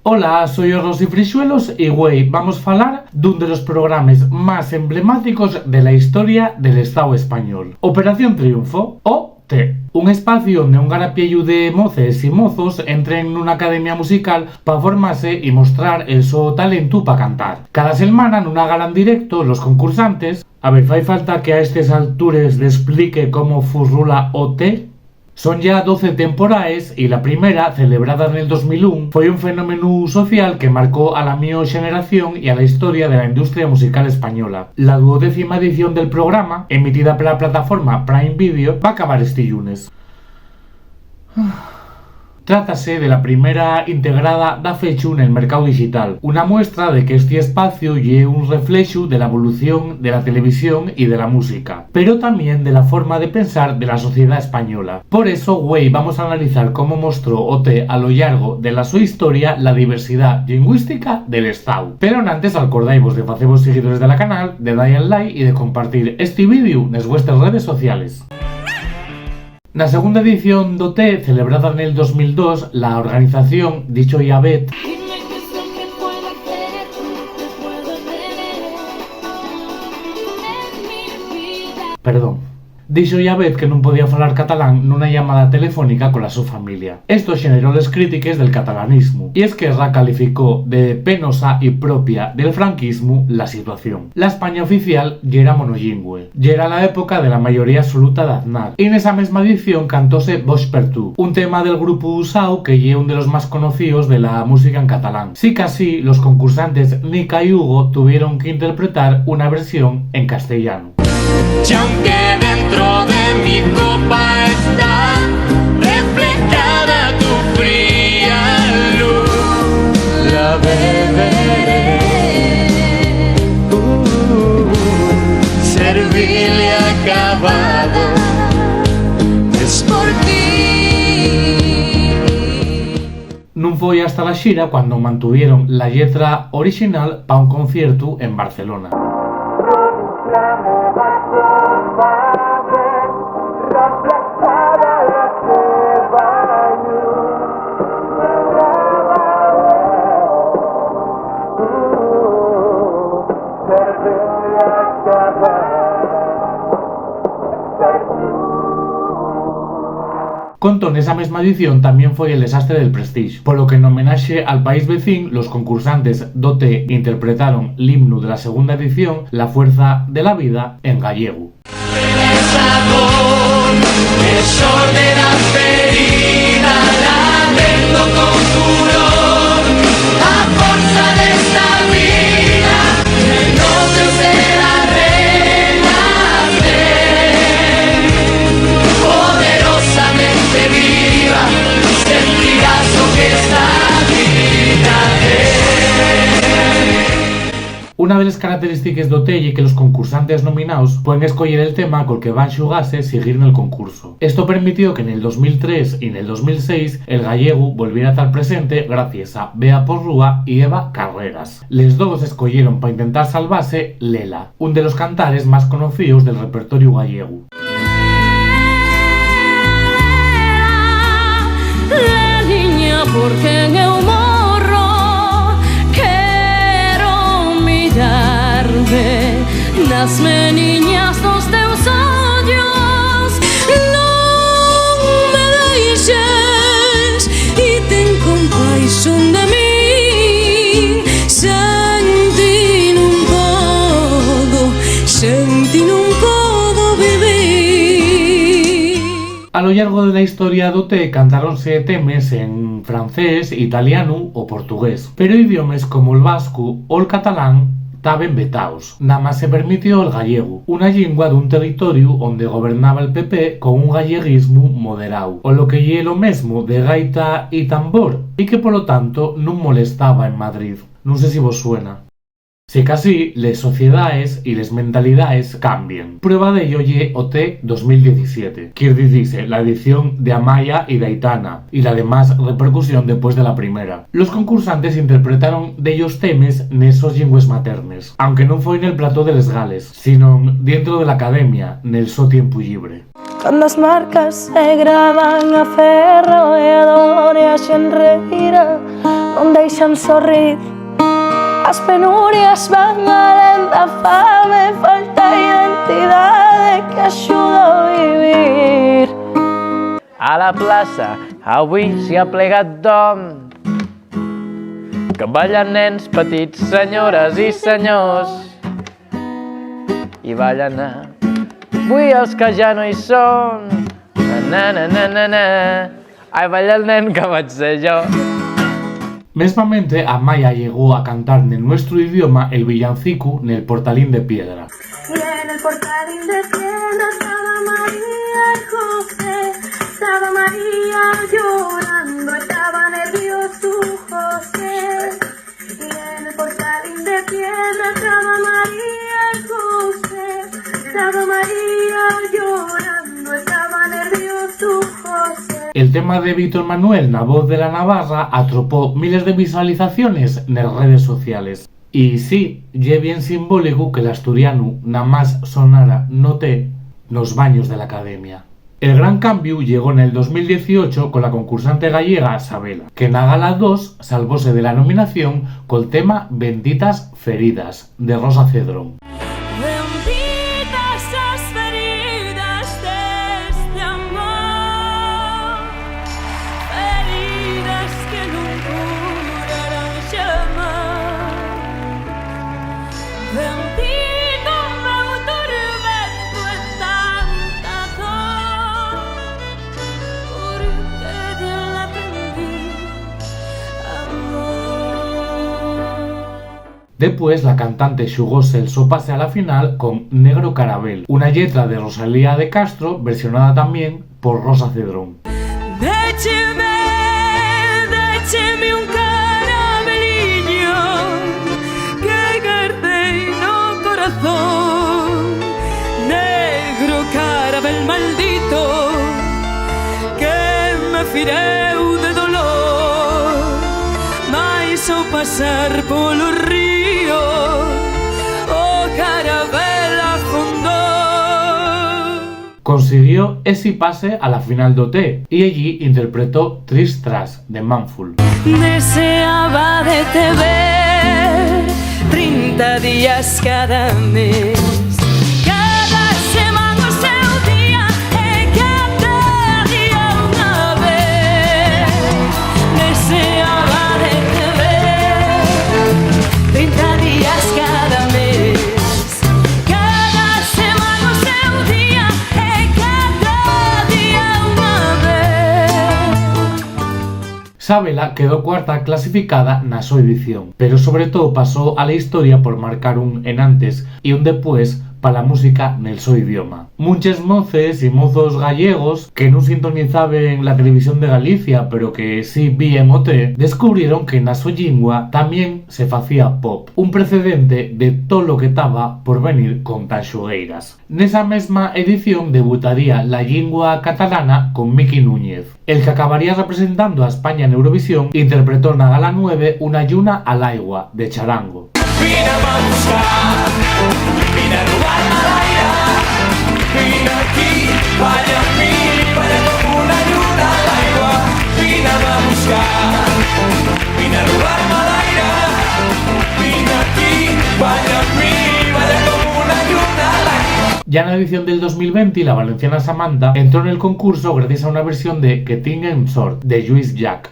Ola, soy os Rosy Frixuelos e güey, vamos falar dun de los programas más emblemáticos de la historia del Estado español. Operación Triunfo, OT. Un espacio onde un garapiello de moces e mozos entren nunha academia musical pa formarse e mostrar el so talento pa cantar. Cada semana nunha gala en directo, los concursantes... A ver, fai falta que a estes altures le explique como furrula OT? Son ya 12 temporadas y la primera, celebrada en el 2001, fue un fenómeno social que marcó a la mi generación y a la historia de la industria musical española. La 12ª edición del programa, emitida por la plataforma Prime Video, va a acabar este lunes. Trátase de la primera integrada da fechu en el mercado digital, una muestra de que este espacio lle un reflexo de la evolución de la televisión y de la música, pero también de la forma de pensar de la sociedad española. Por eso, güey, vamos a analizar cómo mostró OT a lo largo de la su historia la diversidad lingüística del Estado. Pero antes, acordaivos de facevos seguidores de la canal, de dar al like y de compartir este vídeo en vuestras redes sociales. Na segunda edición do OT, celebrada en el 2002, la organización Dicho y Abet dixo a vez que non podía falar catalán nunha llamada telefónica cola súa familia. Esto generó les críticas del catalanismo, y Esquerra calificó de penosa y propia del franquismo la situación. La España oficial ya era monolingüe, ya era la época de la mayoría absoluta de Aznar, y en esa misma edición cantóse Boix per tu, un tema del grupo Usao que es uno de los más conocidos de la música en catalán. Sí que así, los concursantes Nica y Hugo tuvieron que interpretar una versión en castellano. Y aunque dentro de mi copa está reflejada tu fría luz, la beberé, servile acabado, es por ti. Non foi hasta la xira cuando mantuvieron la letra original para un concierto en Barcelona. Contó en esa misma edición también fue el desastre del Prestige, por lo que en homenaje al país vecino, los concursantes d'OT interpretaron el himno de la segunda edición, La fuerza de la vida, en gallego. Una de las características de OT es que los concursantes nominados pueden escoger el tema con el que van xugase seguir en el concurso. Esto permitió que en el 2003 y en el 2006 el gallego volviera a estar presente gracias a Bea Porrúa y Eva Carreras. Les dos escogieron para intentar salvarse Lela, un de los cantares más conocidos del repertorio gallego. La niña porque en eu morro quero mirarme nas meniñas dos teus ollos, non me deixes e ten compaixón de mí, sen ti non podo vivir. A lo largo de la historia de OT cantáronse temes en francés, italiano o portugués, pero idiomas como el vasco o el catalán estaban vetados. Nada más se permitió el gallego, una lengua de un territorio donde gobernaba el PP con un galleguismo moderado, o lo que lle lo mesmo de gaita y tambor, y que por lo tanto no molestaba en Madrid. No sé si vos suena. Si casi, les sociedades y les mentalidades cambien. Prueba de ello ye OT 2017, que dice la edición de Amaya y de Aitana, y la de más repercusión después de la primera. Los concursantes interpretaron de ellos temes nesos lingües maternes, aunque no fue en el plató de les Gales, sino dentro de la academia, nel so tiempo libre. cando as marcas se gravan a ferro e a dor e a xenreira non deixan sorrir. As penurias van alén da fame, falta identidade que axuda a vivir. A la plaça avui s'hi ha plegat tothom, que ballen nens petits, senyores i senyors, i ballen avui els que ja no hi són. Na na na na na, ai, balla el nen que vaig ser yo. Mesmamente, Amaya llegó a cantar en nuestro idioma el villancico Nel portalín de piedra. Y en el portalín de piedra estaba María y José, estaba María llorando, estaba nervioso José. Y en el portalín de piedra estaba María y José, estaba María llorando, estaba nervioso José. El tema de Víctor Manuel, na voz de la Navarra, atropó miles de visualizaciones en las redes sociales. Y sí, ye bien simbólico que el asturiano nada más sonara no té nos baños de la academia. El gran cambio llegó en el 2018 con la concursante gallega Sabela, que en la Gala 2 salvóse de la nominación col tema Benditas Feridas, de Rosa Cedrón. Benditas as feridas deste amor, feridas que non curarán xamás. Bendito o meu tormento e tanta dor, porque dela aprendí amor. Después, la cantante xugóse el so pase a la final con Negro Carabel, una letra de Rosalía de Castro, versionada también por Rosa Cedrón. Décheme un carabelillo que guardei no corazón, negro carabel maldito que me fireu de dolor, mais ao pasar polo río o carabel afondou. Consiguió ese pase a la final do T y allí interpretó Tristras de Manful. Deseaba de te ver 30 días cada mes, cada semana o seu día e cada día unha vez. Deseaba de te ver 30 días cada mes, cada semana o seu día e cada día unha vez. Sabela quedó cuarta clasificada na súa edición, pero sobre todo pasó a la historia por marcar un en antes y un después para la música nel so idioma. Muchos moces y mozos gallegos que no sintonizaban la televisión de Galicia, pero que sí vían o té, descubrieron que na súa lingua también se facía pop, un precedente de todo lo que estaba por venir con tan xogueiras. Nesa mesma edición debutaría la lingua catalana con Miki Núñez. El que acabaría representando a España en Eurovisión interpretó na Gala 9 una lluna al aigua de Charango. Vine a buscar, vine a robar-me l'aire, vine aquí, balla amb mi, balla com una lluna a l'aigua. Vine a buscar, vine a robar-me l'aire, vine aquí, balla amb mi, balla com una lluna a l'aigua. Ya en la edición del 2020, la valenciana Samantha entró en el concurso gracias a una versión de Que tinguen sort, de Lluís Llach.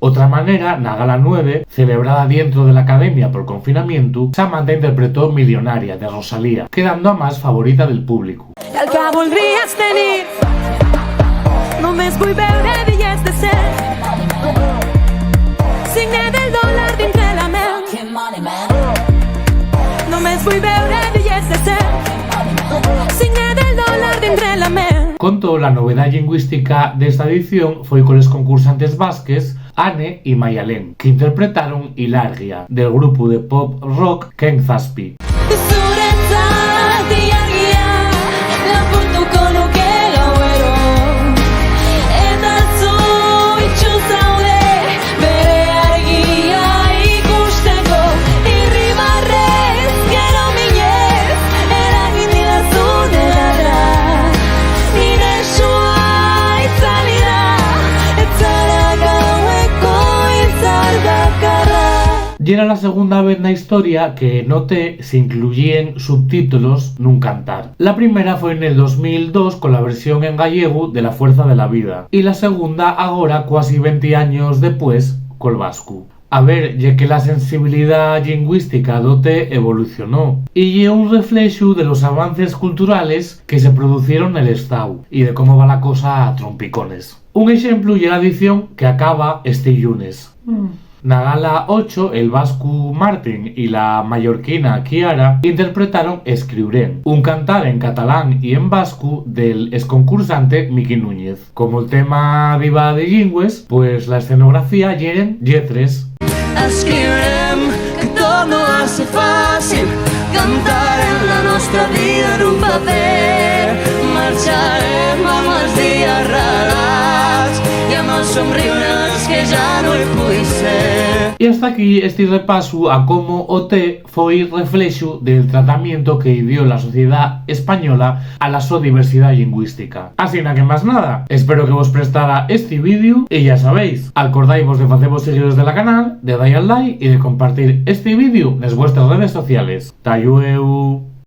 Otra manera, na Gala 9, celebrada dentro de la academia por confinamiento, Samantha interpretó Millonaria de Rosalía, quedando a más favorita del público. I al que voldries tenir, només vull veure bitllets de 100, signe del dòlar dintre la ment. Només vull veure bitllets de 100, signe del dòlar dintre la ment. Con todo, la novedad lingüística de esta edición fue con los concursantes vasques Anne y Mayalén, que interpretaron Hilargia, del grupo de pop rock Ken Zaspi. Zuretzat Y era la segunda vez na historia que no Té se incluían subtítulos nun cantar. La primera foi en el 2002 con la versión en gallego de La Fuerza de la Vida y la segunda agora cuasi 20 años después col vasco. A ver, ya que la sensibilidad lingüística do Té evolucionó y é un reflexo de los avances culturales que se producieron en el estado y de cómo va la cosa a trompicones. Un ejemplo é la edición que acaba este lunes. Na gala 8, el vasco Martín y la mallorquina Kiara interpretaron Escriurén, un cantar en catalán y en vasco del exconcursante Miki Núñez. Como el tema viva de lingües, pues la escenografía lleguen lletres. Escriurem que tot no va ser fàcil, cantarem la nostra vida en un paper, marxarem amb els dies relats i amb els somriures que ja no hi pugui ser. Y hasta aquí este repaso a cómo o Té foi reflexo del tratamiento que dio la sociedad española a la su diversidad lingüística. Así que más nada, espero que vos prestara este vídeo y ya sabéis, acordáis de haceros seguidores de la canal, de dar al like y de compartir este vídeo en vuestras redes sociales. Tayueu.